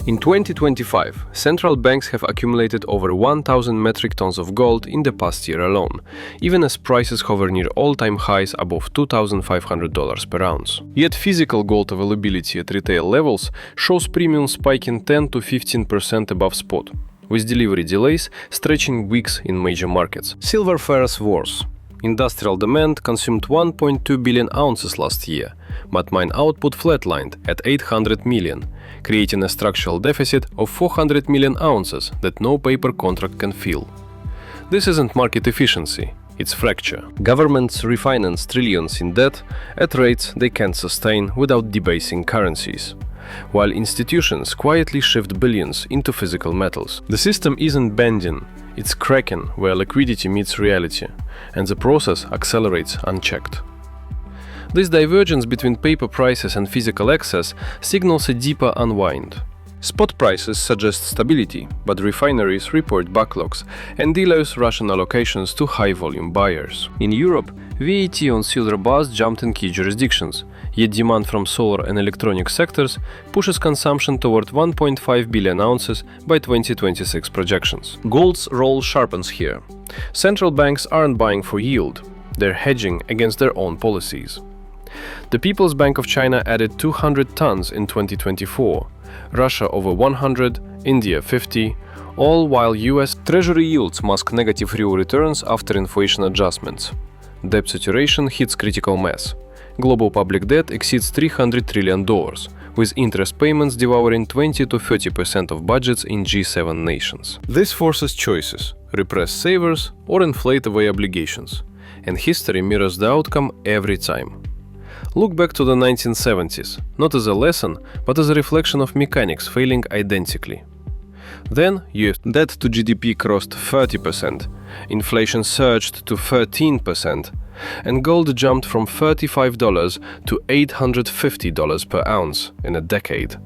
In 2025, central banks have accumulated over 1,000 metric tons of gold in the past year alone, even as prices hover near all-time highs above $2,500 per ounce. Yet physical gold availability at retail levels shows premium spiking 10 to 15% above spot, with delivery delays stretching weeks in major markets. Silver fares worse. Industrial demand consumed 1.2 billion ounces last year, but mine output flatlined at 800 million, creating a structural deficit of 400 million ounces that no paper contract can fill. This isn't market efficiency, it's fracture. Governments refinance trillions in debt at rates they can't sustain without debasing currencies, while institutions quietly shift billions into physical metals. The system isn't bending, it's cracking where liquidity meets reality, and the process accelerates unchecked. This divergence between paper prices and physical access signals a deeper unwind. Spot prices suggest stability, but refineries report backlogs, and dealers ration allocations to high-volume buyers. In Europe, VAT on silver bars jumped in key jurisdictions, yet demand from solar and electronic sectors pushes consumption toward 1.5 billion ounces by 2026 projections. Gold's role sharpens here. Central banks aren't buying for yield, they're hedging against their own policies. The People's Bank of China added 200 tons in 2024, Russia over 100, India 50, all while US Treasury yields mask negative real returns after inflation adjustments. Debt saturation hits critical mass. Global public debt exceeds $300 trillion, with interest payments devouring 20 to 30% of budgets in G7 nations. This forces choices: repress savers or inflate away obligations, and history mirrors the outcome every time. Look back to the 1970s, not as a lesson, but as a reflection of mechanics failing identically. Then, US debt to GDP crossed 30%, inflation surged to 13%, and gold jumped from $35 to $850 per ounce in a decade.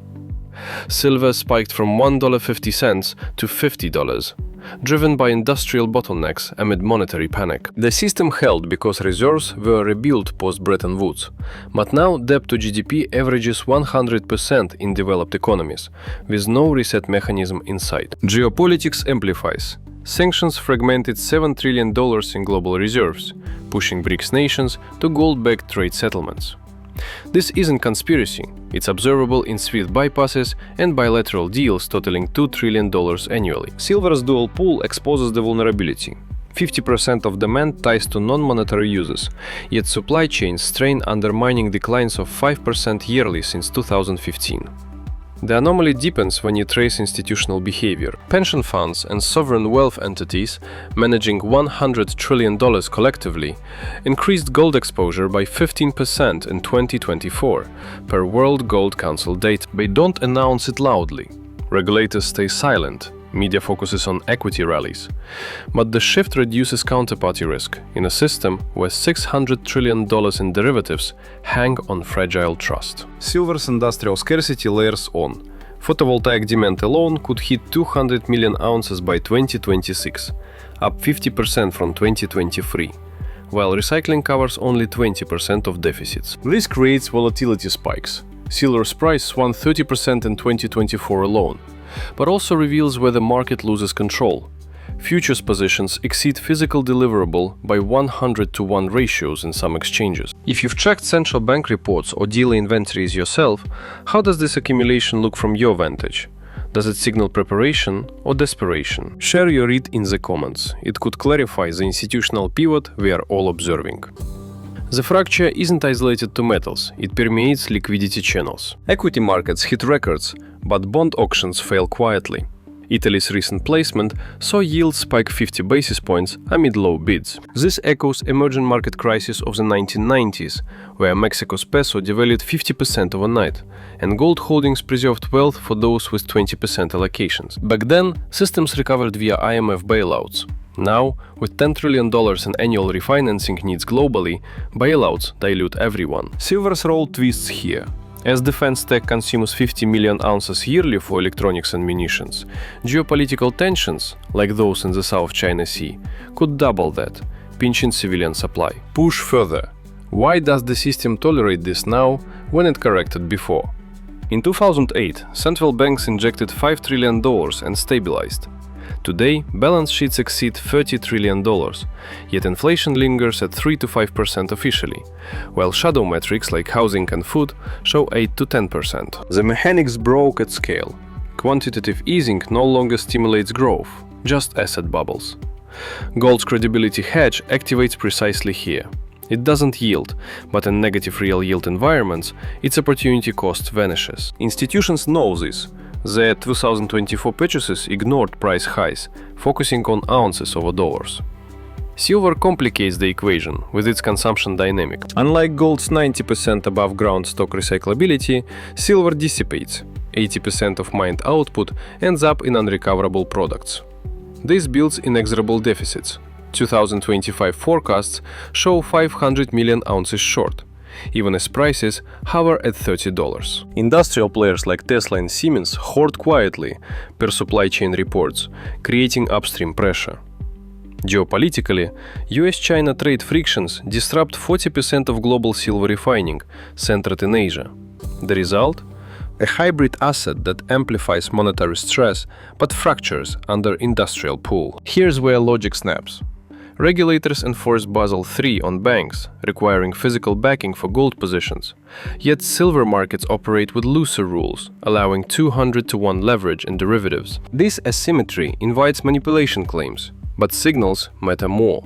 Silver spiked from $1.50 to $50, driven by industrial bottlenecks amid monetary panic. The system held because reserves were rebuilt post-Bretton Woods, but now debt to GDP averages 100% in developed economies, with no reset mechanism in sight. Geopolitics amplifies. Sanctions fragmented $7 trillion in global reserves, pushing BRICS nations to gold-backed trade settlements. This isn't conspiracy, it's observable in SWIFT bypasses and bilateral deals totaling $2 trillion annually. Silver's dual pool exposes the vulnerability. 50% of demand ties to non-monetary uses, yet supply chains strain under mining declines of 5% yearly since 2015. The anomaly deepens when you trace institutional behavior. Pension funds and sovereign wealth entities, managing $100 trillion collectively, increased gold exposure by 15% in 2024, per World Gold Council data. They don't announce it loudly. Regulators stay silent. Media focuses on equity rallies. But the shift reduces counterparty risk in a system where $600 trillion in derivatives hang on fragile trust. Silver's industrial scarcity layers on. Photovoltaic demand alone could hit 200 million ounces by 2026, up 50% from 2023, while recycling covers only 20% of deficits. This creates volatility spikes. Silver's price swung 30% in 2024 alone, but also reveals where the market loses control. Futures positions exceed physical deliverable by 100-to-1 ratios in some exchanges. If you've checked central bank reports or dealer inventories yourself, how does this accumulation look from your vantage? Does it signal preparation or desperation? Share your read in the comments. It could clarify the institutional pivot we are all observing. The fracture isn't isolated to metals, it permeates liquidity channels. Equity markets hit records, but bond auctions fail quietly. Italy's recent placement saw yields spike 50 basis points amid low bids. This echoes emerging market crisis of the 1990s, where Mexico's peso devalued 50% overnight, and gold holdings preserved wealth for those with 20% allocations. Back then, systems recovered via IMF bailouts. Now, with $10 trillion in annual refinancing needs globally, bailouts dilute everyone. Silver's role twists here. As defense tech consumes 50 million ounces yearly for electronics and munitions, geopolitical tensions, like those in the South China Sea, could double that, pinching civilian supply. Push further. Why does the system tolerate this now when it corrected before? In 2008, central banks injected $5 trillion and stabilized. Today, balance sheets exceed $30 trillion, yet inflation lingers at 3 to 5% officially, while shadow metrics like housing and food show 8 to 10%. The mechanics broke at scale. Quantitative easing no longer stimulates growth, just asset bubbles. Gold's credibility hedge activates precisely here. It doesn't yield, but in negative real yield environments, its opportunity cost vanishes. Institutions know this. Their 2024 purchases ignored price highs, focusing on ounces over dollars. Silver complicates the equation with its consumption dynamic. Unlike gold's 90% above ground stock recyclability, silver dissipates. 80% of mined output ends up in unrecoverable products. This builds inexorable deficits. 2025 forecasts show 500 million ounces short, even as prices hover at $30. Industrial players like Tesla and Siemens hoard quietly, per supply chain reports, creating upstream pressure. Geopolitically, US-China trade frictions disrupt 40% of global silver refining, centered in Asia. The result? A hybrid asset that amplifies monetary stress but fractures under industrial pull. Here's where logic snaps. Regulators enforce Basel III on banks, requiring physical backing for gold positions. Yet silver markets operate with looser rules, allowing 200-to-1 leverage in derivatives. This asymmetry invites manipulation claims, but signals matter more.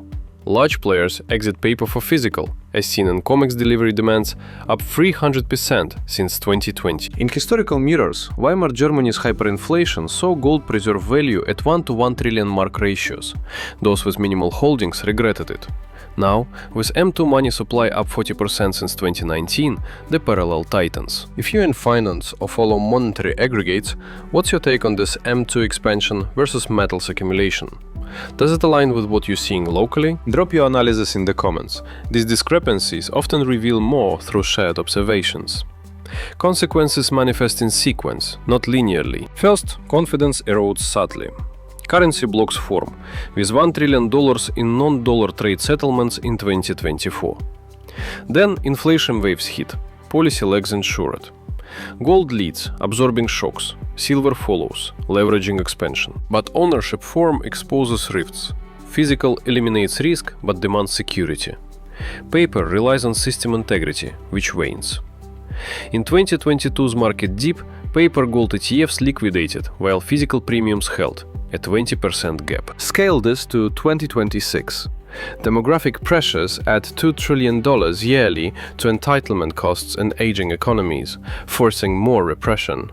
Large players exit paper for physical, as seen in COMEX delivery demands up 300% since 2020. In historical mirrors, Weimar Germany's hyperinflation saw gold preserve value at 1 to 1 trillion mark ratios. Those with minimal holdings regretted it. Now, with M2 money supply up 40% since 2019, the parallel tightens. If you're in finance or follow monetary aggregates, what's your take on this M2 expansion versus metals accumulation? Does it align with what you're seeing locally? Drop your analysis in the comments. These discrepancies often reveal more through shared observations. Consequences manifest in sequence, not linearly. First, confidence erodes subtly. Currency blocks form, with $1 trillion in non-dollar trade settlements in 2024. Then inflation waves hit, policy lags ensured. Gold leads, absorbing shocks. Silver follows, leveraging expansion. But ownership form exposes rifts. Physical eliminates risk but demands security. Paper relies on system integrity, which wanes. In 2022's market dip, paper gold ETFs liquidated while physical premiums held, a 20% gap. Scale this to 2026. Demographic pressures add $2 trillion yearly to entitlement costs and aging economies, forcing more repression.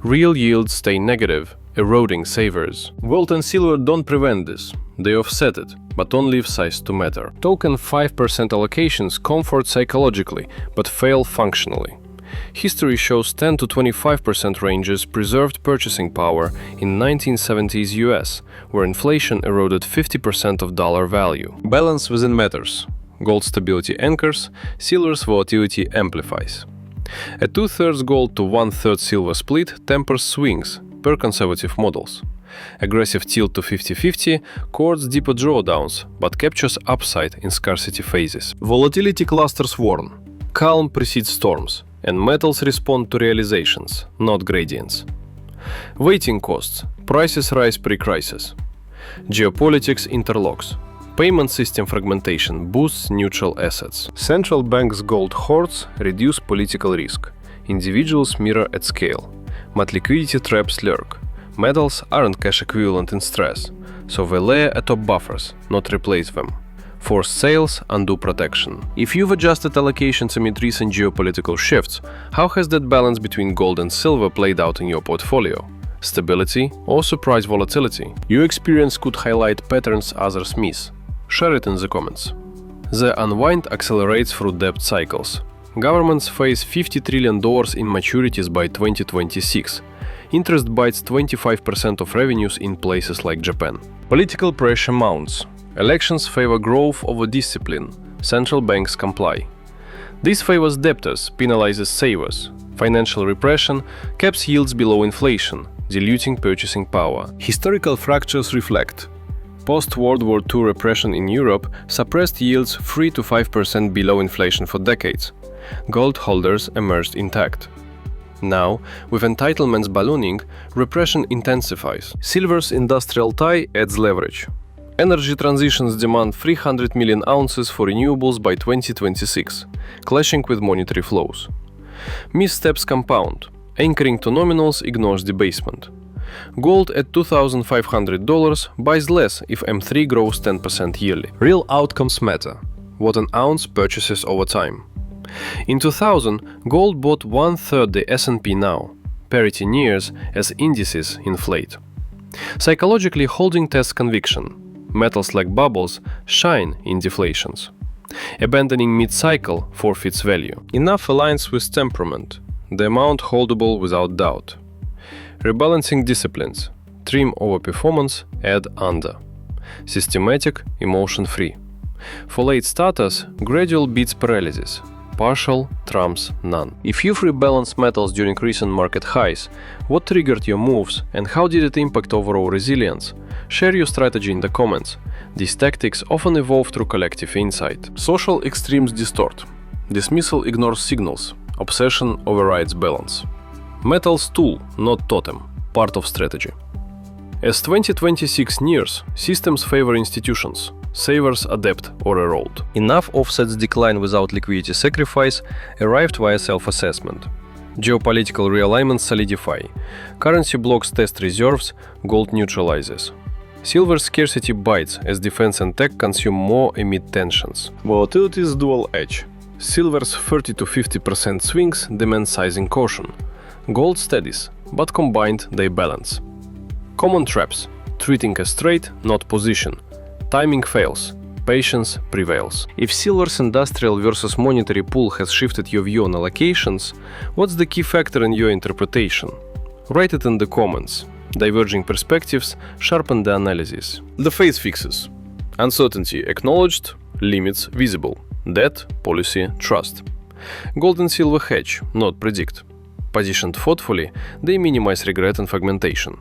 Real yields stay negative, eroding savers. Gold and silver don't prevent this. They offset it, but only if sized to matter. Token 5% allocations comfort psychologically, but fail functionally. History shows 10 to 25% ranges preserved purchasing power in 1970s US, where inflation eroded 50% of dollar value. Balance within matters. Gold stability anchors, silver's volatility amplifies. A 2/3 gold to 1/3 silver split tempers swings, per conservative models. Aggressive tilt to 50-50 courts deeper drawdowns, but captures upside in scarcity phases. Volatility clusters warn. Calm precedes storms, and metals respond to realizations, not gradients. Waiting costs. Prices rise pre-crisis. Geopolitics interlocks. Payment system fragmentation boosts neutral assets. Central banks' gold hoards reduce political risk. Individuals mirror at scale. But liquidity traps lurk. Metals aren't cash equivalent in stress, so they layer atop buffers, not replace them. Forced sales undo protection. If you've adjusted allocations amid recent geopolitical shifts, how has that balance between gold and silver played out in your portfolio? Stability or surprise volatility? Your experience could highlight patterns others miss. Share it in the comments. The unwind accelerates through debt cycles. Governments face $50 trillion in maturities by 2026. Interest bites 25% of revenues in places like Japan. Political pressure mounts. Elections favor growth over discipline. Central banks comply. This favors debtors, penalizes savers. Financial repression caps yields below inflation, diluting purchasing power. Historical fractures reflect. Post-World War II repression in Europe suppressed yields 3 to 5% below inflation for decades. Gold holders emerged intact. Now, with entitlements ballooning, repression intensifies. Silver's industrial tie adds leverage. Energy transitions demand 300 million ounces for renewables by 2026, clashing with monetary flows. Missteps compound. Anchoring to nominals ignores debasement. Gold at $2,500 buys less if M3 grows 10% yearly. Real outcomes matter. What an ounce purchases over time. In 2000, gold bought 1/3 the S&P now. Parity nears as indices inflate. Psychologically, holding tests conviction. Metals like bubbles shine in deflations. Abandoning mid-cycle forfeits value. Enough aligns with temperament, the amount holdable without doubt. Rebalancing disciplines. Trim over performance, add under. Systematic, emotion-free. For late starters, gradual beats paralysis. Partial trumps none. If you've rebalanced metals during recent market highs, what triggered your moves and how did it impact overall resilience? Share your strategy in the comments. These tactics often evolve through collective insight. Social extremes distort. Dismissal ignores signals. Obsession overrides balance. Metals tool, not totem, part of strategy. As 2026 nears, systems favor institutions. Savers adapt or erode. Enough offsets decline without liquidity sacrifice, arrived via self-assessment. Geopolitical realignments solidify. Currency blocks test reserves, gold neutralizes. Silver scarcity bites as defense and tech consume more amid tensions. Volatility's dual edge. Silver's 30 to 50% swings demand sizing caution. Gold steadies, but combined they balance. Common traps. Treating as trade, not position. Timing fails. Patience prevails. If silver's industrial versus monetary pool has shifted your view on allocations, what's the key factor in your interpretation? Write it in the comments. Diverging perspectives sharpen the analysis. The phase fixes. Uncertainty acknowledged, limits visible. Debt, policy, trust. Gold and silver hedge, not predict. Positioned thoughtfully, they minimize regret and fragmentation.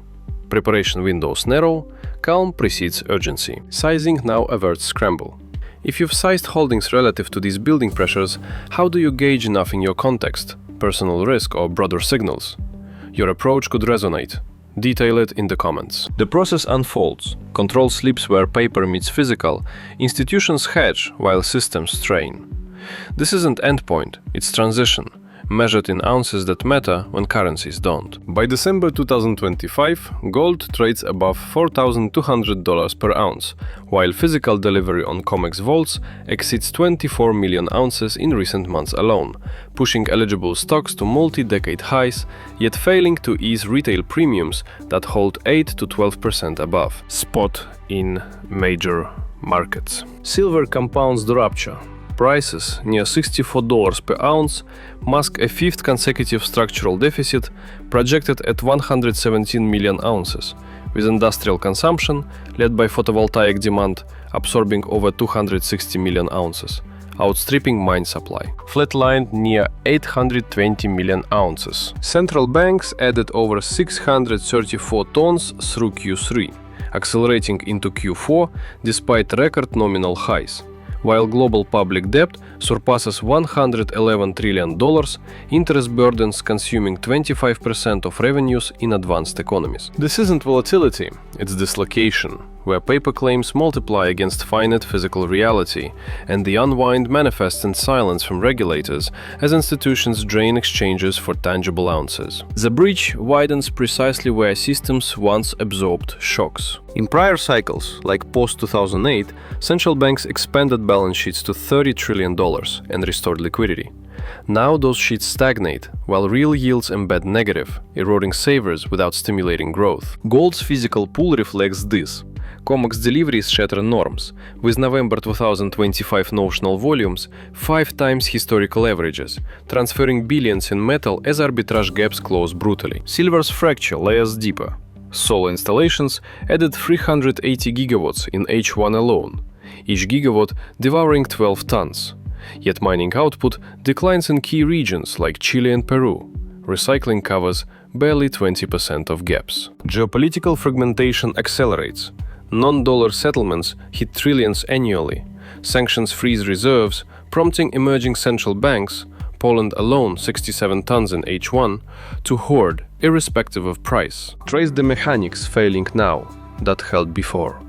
Preparation windows narrow, calm precedes urgency. Sizing now averts scramble. If you've sized holdings relative to these building pressures, how do you gauge enough in your context, personal risk or broader signals? Your approach could resonate. Detail it in the comments. The process unfolds. Control slips where paper meets physical. Institutions hedge while systems strain. This isn't endpoint, it's transition, measured in ounces that matter when currencies don't. By December 2025, gold trades above $4,200 per ounce, while physical delivery on COMEX vaults exceeds 24 million ounces in recent months alone, pushing eligible stocks to multi-decade highs, yet failing to ease retail premiums that hold 8 to 12% above. Spot in major markets. Silver compounds the rupture. Prices near $64 per ounce mask a fifth consecutive structural deficit projected at 117 million ounces, with industrial consumption, led by photovoltaic demand, absorbing over 260 million ounces, outstripping mine supply. Flatlined near 820 million ounces. Central banks added over 634 tons through Q3, accelerating into Q4 despite record nominal highs. While global public debt surpasses $111 trillion, interest burdens consuming 25% of revenues in advanced economies. This isn't volatility, it's dislocation, where paper claims multiply against finite physical reality, and the unwind manifests in silence from regulators as institutions drain exchanges for tangible ounces. The breach widens precisely where systems once absorbed shocks. In prior cycles, like post-2008, central banks expanded balance sheets to $30 trillion and restored liquidity. Now those sheets stagnate, while real yields embed negative, eroding savers without stimulating growth. Gold's physical pool reflects this. COMEX deliveries shatter norms, with November 2025 notional volumes 5 times historical averages, transferring billions in metal as arbitrage gaps close brutally. Silver's fracture layers deeper. Solar installations added 380 gigawatts in H1 alone, each gigawatt devouring 12 tons. Yet mining output declines in key regions like Chile and Peru. Recycling covers barely 20% of gaps. Geopolitical fragmentation accelerates. Non-dollar settlements hit trillions annually. Sanctions freeze reserves, prompting emerging central banks, Poland alone 67 tons in H1, to hoard, irrespective of price. Trace the mechanics failing now that held before.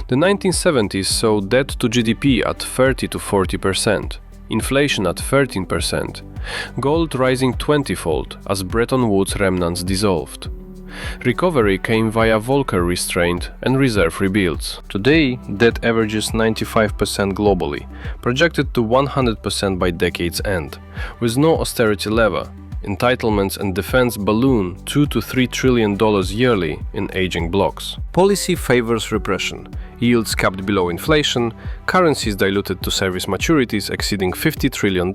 The 1970s saw debt to GDP at 30 to 40%, inflation at 13%, gold rising 20-fold as Bretton Woods remnants dissolved. Recovery came via Volcker restraint and reserve rebuilds. Today, debt averages 95% globally, projected to 100% by decade's end, with no austerity lever. Entitlements and defense balloon $2 to $3 trillion yearly in aging blocks. Policy favors repression, yields capped below inflation, currencies diluted to service maturities exceeding $50 trillion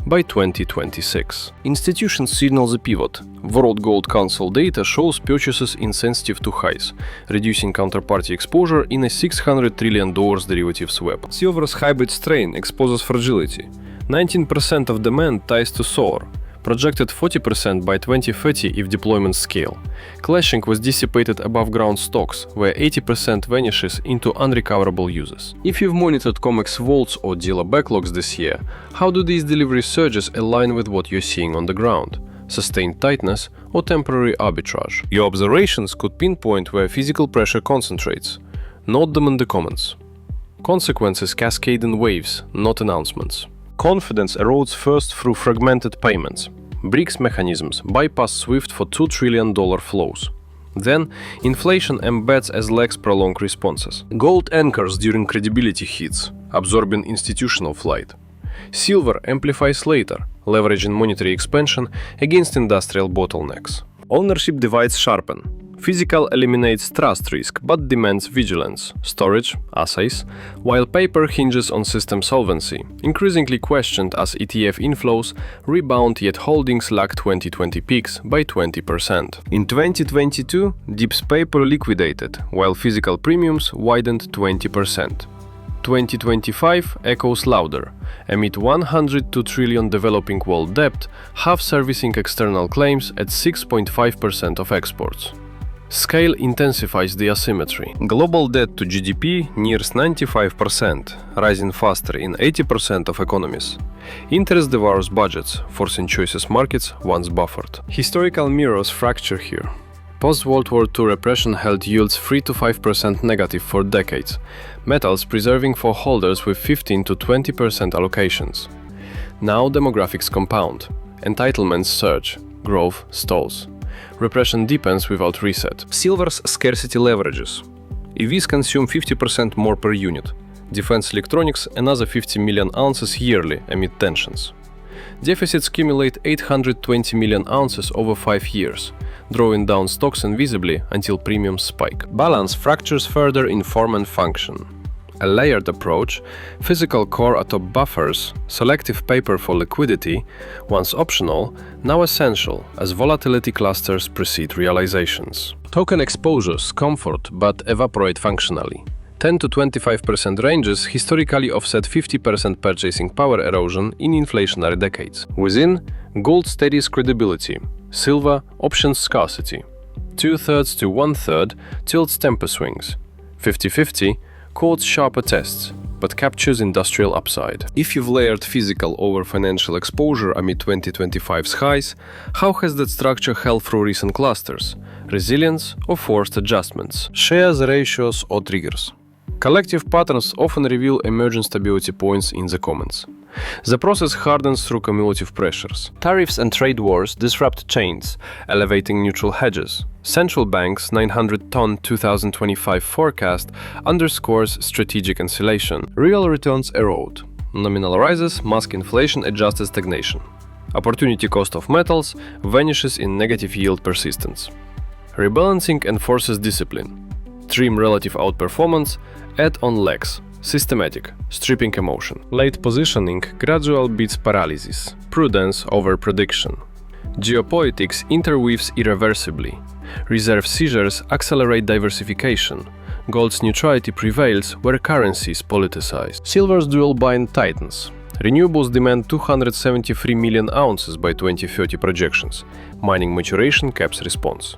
by 2026. Institutions signal the pivot. World Gold Council data shows purchases insensitive to highs, reducing counterparty exposure in a $600 trillion derivative swap. Silver's hybrid strain exposes fragility. 19% of demand ties to solar, projected 40% by 2030 if deployments scale, clashing with dissipated above-ground stocks, where 80% vanishes into unrecoverable uses. If you've monitored COMEX vaults or dealer backlogs this year, how do these delivery surges align with what you're seeing on the ground? Sustained tightness or temporary arbitrage? Your observations could pinpoint where physical pressure concentrates. Note them in the comments. Consequences cascade in waves, not announcements. Confidence erodes first through fragmented payments. BRICS mechanisms bypass SWIFT for $2 trillion flows. Then, inflation embeds as lags prolong responses. Gold anchors during credibility hits, absorbing institutional flight. Silver amplifies later, leveraging monetary expansion against industrial bottlenecks. Ownership divides sharpen. Physical eliminates trust risk but demands vigilance, storage, assays, while paper hinges on system solvency, increasingly questioned as ETF inflows rebound yet holdings lag 2020 peaks by 20%. In 2022, DIPS paper liquidated, while physical premiums widened 20%. 2025 echoes louder. Amid $102 trillion developing world debt, half servicing external claims at 6.5% of exports. Scale intensifies the asymmetry. Global debt to GDP nears 95%, rising faster in 80% of economies. Interest devours budgets, forcing choices markets once buffered. Historical mirrors fracture here. Post-World War II repression held yields 3 to 5% negative for decades, metals preserving for holders with 15 to 20% allocations. Now demographics compound. Entitlements surge, growth stalls. Repression deepens without reset. Silver's scarcity leverages. EVs consume 50% more per unit. Defense electronics another 50 million ounces yearly amid tensions. Deficits accumulate 820 million ounces over 5 years, drawing down stocks invisibly until premiums spike. Balance fractures further in form and function. A layered approach, physical core atop buffers, selective paper for liquidity, once optional, now essential as volatility clusters precede realizations. Token exposures comfort but evaporate functionally. 10 to 25% ranges historically offset 50% purchasing power erosion in inflationary decades. Within, gold steadies credibility, silver options scarcity. 2/3 to 1/3 tilts temper swings. 50-50 quotes sharper tests, but captures industrial upside. If you've layered physical over financial exposure amid 2025's highs, how has that structure held through recent clusters? Resilience or forced adjustments? Share the ratios or triggers. Collective patterns often reveal emerging stability points in the comments. The process hardens through cumulative pressures. Tariffs and trade wars disrupt chains, elevating neutral hedges. Central Bank's 900-ton 2025 forecast underscores strategic insulation. Real returns erode. Nominal rises mask inflation-adjusted stagnation. Opportunity cost of metals vanishes in negative yield persistence. Rebalancing enforces discipline. Trim relative outperformance, add on lags. Systematic, stripping emotion. Late positioning gradual beats paralysis. Prudence over prediction. Geopolitics interweaves irreversibly. Reserve seizures accelerate diversification. Gold's neutrality prevails where currency is politicized. Silver's dual bind tightens. Renewables demand 273 million ounces by 2030 projections. Mining maturation caps response.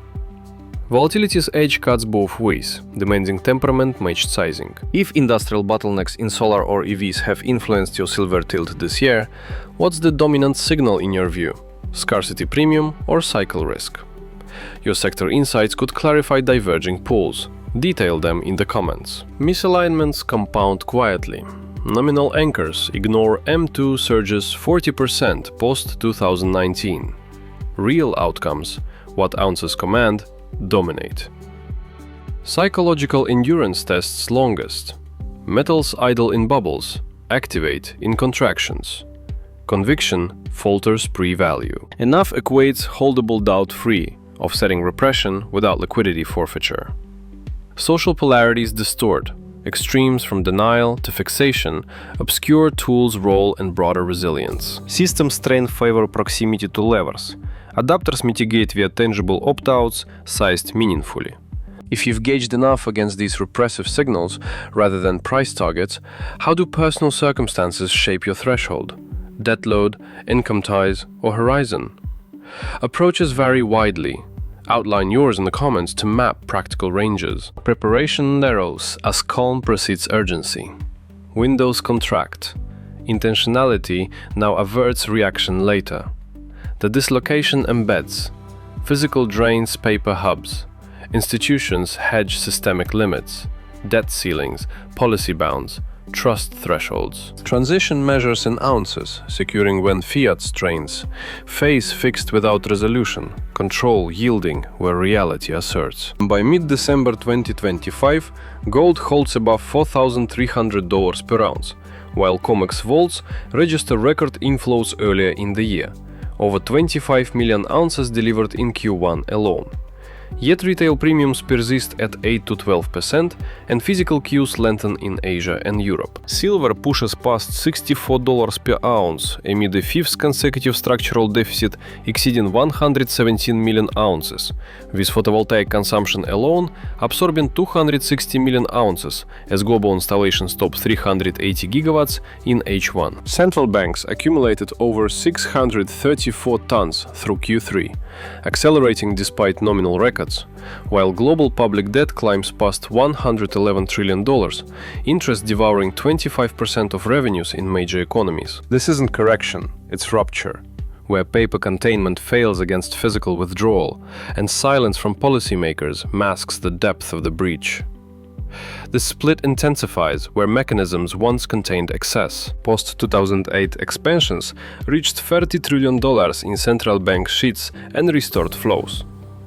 Volatility's edge cuts both ways, demanding temperament-matched sizing. If industrial bottlenecks in solar or EVs have influenced your silver tilt this year, What's the dominant signal in your view? Scarcity premium or cycle risk? Your sector insights could clarify diverging pools. Detail them in the comments. Misalignments compound quietly. Nominal anchors ignore M2 surges 40% post-2019. Real outcomes, what ounces command, dominate. Psychological endurance tests longest. Metals idle in bubbles, activate in contractions. Conviction falters pre-value. Enough equates holdable doubt-free, offsetting repression without liquidity forfeiture. Social polarities distort. Extremes from denial to fixation obscure tools' role and broader resilience. System strength favor proximity to levers. Adapters mitigate via tangible opt-outs sized meaningfully. If you've gauged enough against these repressive signals rather than price targets, how do personal circumstances shape your threshold? Debt load, income ties, or horizon? Approaches vary widely. Outline yours in the comments to map practical ranges. Preparation narrows as calm precedes urgency. Windows contract. Intentionality now averts reaction later. The dislocation embeds. Physical drains paper hubs. Institutions hedge systemic limits. Debt ceilings, policy bounds, trust thresholds. Transition measures in ounces, securing when fiat strains. Phase fixed without resolution. Control yielding where reality asserts. By mid-December 2025, gold holds above $4,300 per ounce, while COMEX vaults register record inflows earlier in the year, over 25 million ounces delivered in Q1 alone. Yet retail premiums persist at 8 to 12% and physical queues lengthen in Asia and Europe. Silver pushes past $64 per ounce amid a fifth consecutive structural deficit exceeding 117 million ounces, with photovoltaic consumption alone absorbing 260 million ounces as global installations top 380 gigawatts in H1. Central banks accumulated over 634 tons through Q3, accelerating despite nominal records. While global public debt climbs past $111 trillion, interest devouring 25% of revenues in major economies. This isn't correction, it's rupture, where paper containment fails against physical withdrawal, and silence from policymakers masks the depth of the breach. The split intensifies where mechanisms once contained excess. Post-2008 expansions reached $30 trillion in central bank sheets and restored flows.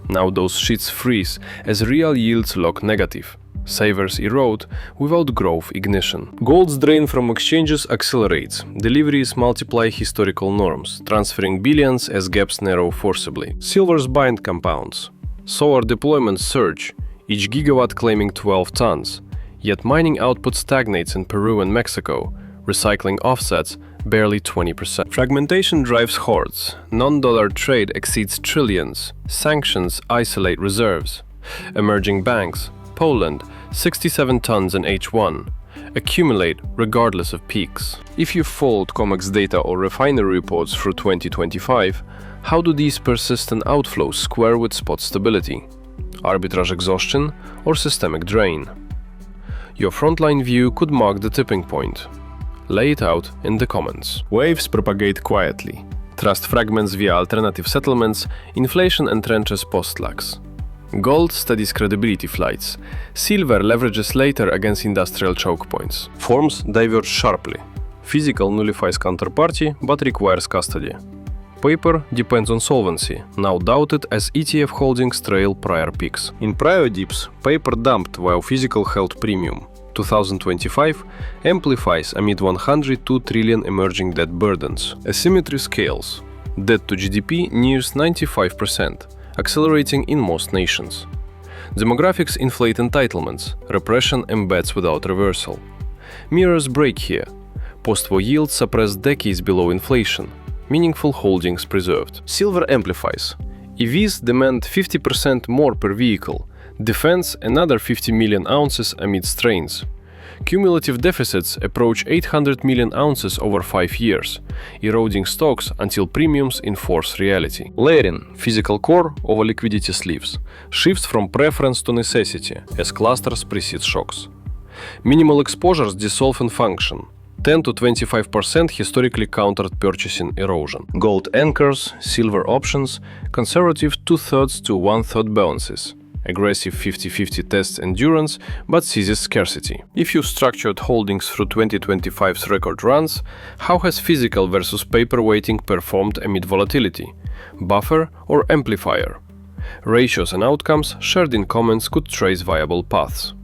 Now those sheets freeze as real yields lock negative. Savers erode without growth ignition. Gold's drain from exchanges accelerates. Deliveries multiply historical norms, transferring billions as gaps narrow forcibly. Silver's bind compounds. Solar deployments surge, each gigawatt claiming 12 tons. Yet mining output stagnates in Peru and Mexico, recycling offsets barely 20%. Fragmentation drives hordes. Non-dollar trade exceeds trillions. Sanctions isolate reserves. Emerging banks, Poland, 67 tons in H1, accumulate regardless of peaks. If you followed COMEX data or refinery reports through 2025, how do these persistent outflows square with spot stability? Arbitrage exhaustion or systemic drain? Your frontline view could mark the tipping point. Lay it out in the comments. Waves propagate quietly. Trust fragments via alternative settlements, inflation entrenches post-lags. Gold studies credibility flights. Silver leverages later against industrial choke points. Forms diverge sharply. Physical nullifies counterparty but requires custody. Paper depends on solvency, now doubted as ETF holdings trail prior peaks. In prior dips, paper dumped while physical held premium. 2025 amplifies amid 102 trillion emerging debt burdens. Asymmetry scales. Debt to GDP nears 95%, accelerating in most nations. Demographics inflate entitlements, repression embeds without reversal. Mirrors break here. Post-war yields suppress decades below inflation. Meaningful holdings preserved. Silver amplifies. EVs demand 50% more per vehicle. Defense another 50 million ounces amid strains. Cumulative deficits approach 800 million ounces over 5 years, eroding stocks until premiums enforce reality. Layering, physical core over liquidity sleeves, shifts from preference to necessity as clusters precede shocks. Minimal exposures dissolve in function. 10 to 25% historically countered purchasing erosion. Gold anchors, silver options, conservative 2/3 to 1/3 balances. Aggressive 50-50 tests endurance, but seizes scarcity. If you structured holdings through 2025's record runs, how has physical versus paper weighting performed amid volatility? Buffer or amplifier? Ratios and outcomes shared in comments could trace viable paths.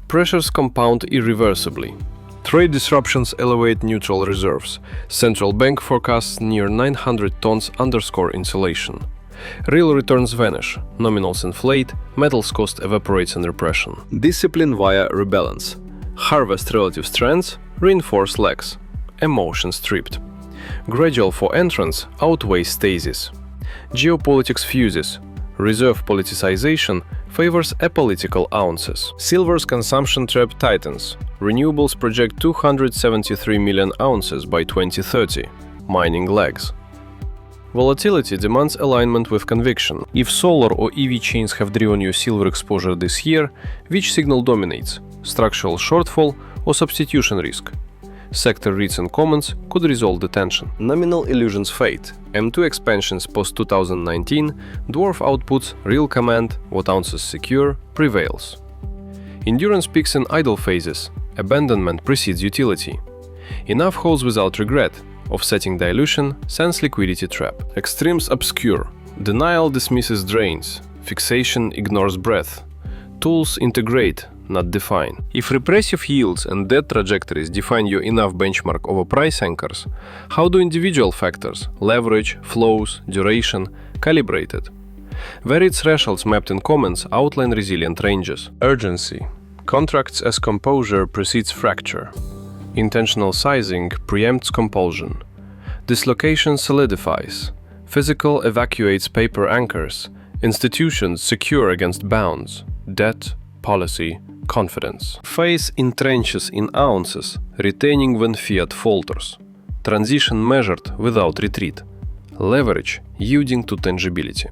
Pressures compound irreversibly. Trade disruptions elevate neutral reserves. Central bank forecasts near 900 tons underscore insulation. Real returns vanish, nominals inflate, metals cost evaporates under pressure. Discipline via rebalance. Harvest relative strengths, reinforce lags. Emotion stripped. Gradual for entrance outweighs stasis. Geopolitics fuses. Reserve politicization favors apolitical ounces. Silver's consumption trap tightens. Renewables project 273 million ounces by 2030. Mining lags. Volatility demands alignment with conviction. If solar or EV chains have driven your silver exposure this year, which signal dominates? Structural shortfall or substitution risk? Sector reads and comments could resolve the tension. Nominal illusions fade. M2 expansions post-2019, dwarf outputs, real command, what ounces secure, prevails. Endurance peaks in idle phases. Abandonment precedes utility. Enough holds without regret. Offsetting dilution, sense liquidity trap. Extremes obscure. Denial dismisses drains. Fixation ignores breadth. Tools integrate, not define. If repressive yields and debt trajectories define your enough benchmark over price anchors, how do individual factors, leverage, flows, duration, calibrated? Varied thresholds mapped in comments outline resilient ranges. Urgency. Contracts as composure precedes fracture. Intentional sizing preempts compulsion. Dislocation solidifies. Physical evacuates paper anchors. Institutions secure against bounds. Debt, policy, confidence. Phase entrenches in ounces, retaining when fiat falters. Transition measured without retreat. Leverage yielding to tangibility.